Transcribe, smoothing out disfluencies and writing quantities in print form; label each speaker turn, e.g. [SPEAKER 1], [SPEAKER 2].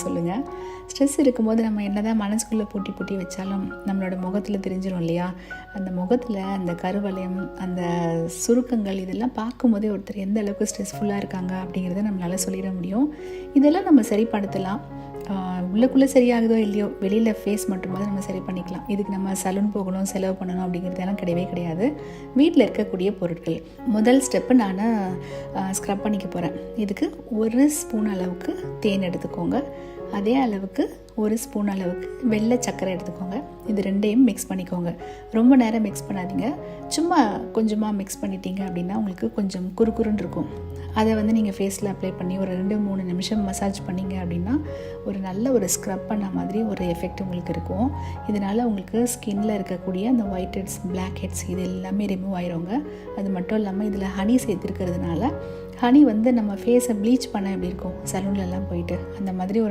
[SPEAKER 1] சொல்லுங்கள். ஸ்ட்ரெஸ் இருக்கும்போது நம்ம என்ன தான் மனசுக்குள்ளே பூட்டி பூட்டி வச்சாலும் நம்மளோட முகத்தில் தெரிஞ்சிடும் இல்லையா? அந்த முகத்தில் அந்த கருவளையம், அந்த சுருக்கங்கள் இதெல்லாம் பார்க்கும்போதே ஒருத்தர் எந்த அளவுக்கு ஸ்ட்ரெஸ்ஃபுல்லாக இருக்காங்க அப்படிங்கிறத நம்மளால் சொல்லிட முடியும். இதெல்லாம் நம்ம சரிப்படுத்தலாம். உள்ளுக்குள்ளே சரியாகுதோ இல்லையோ, வெளியில் ஃபேஸ் மட்டுமாவது நம்ம சரி பண்ணிக்கலாம். இதுக்கு நம்ம சலூன் போகணும், செலவு பண்ணணும் அப்படிங்கிறதெல்லாம் கிடையவே கிடையாது. வீட்டில் இருக்கக்கூடிய பொருட்கள். முதல் ஸ்டெப்பு நான் ஸ்க்ரப் பண்ணிக்க போகிறேன். இதுக்கு 1 ஸ்பூன் அளவுக்கு தேன் எடுத்துக்கோங்க. அதே அளவுக்கு 1 ஸ்பூன் அளவுக்கு வெள்ளை சர்க்கரை எடுத்துக்கோங்க. இது ரெண்டையும் மிக்ஸ் பண்ணிக்கோங்க. ரொம்ப நேரம் மிக்ஸ் பண்ணாதீங்க. சும்மா கொஞ்சமாக மிக்ஸ் பண்ணிட்டீங்க அப்படின்னா உங்களுக்கு கொஞ்சம் குறுகுறுன்னு இருக்கும். அதை நீங்கள் ஃபேஸில் அப்ளை பண்ணி ஒரு 2-3 நிமிஷம் மசாஜ் பண்ணிங்க அப்படின்னா ஒரு நல்ல ஒரு ஸ்க்ரப் பண்ண மாதிரி ஒரு எஃபெக்ட் உங்களுக்கு இருக்கும். இதனால் உங்களுக்கு ஸ்கின்னில் இருக்கக்கூடிய அந்த ஒயிட் ஹெட்ஸ், பிளாக் ஹெட்ஸ் இது எல்லாமே ரிமூவ் ஆயிருங்க. அது மட்டும் இல்லாமல் இதில் ஹனி சேர்த்துருக்கிறதுனால ஹனி நம்ம ஃபேஸை ப்ளீச் பண்ண எப்படி இருக்கும் சலூன்லலாம் போயிட்டு, அந்த மாதிரி ஒரு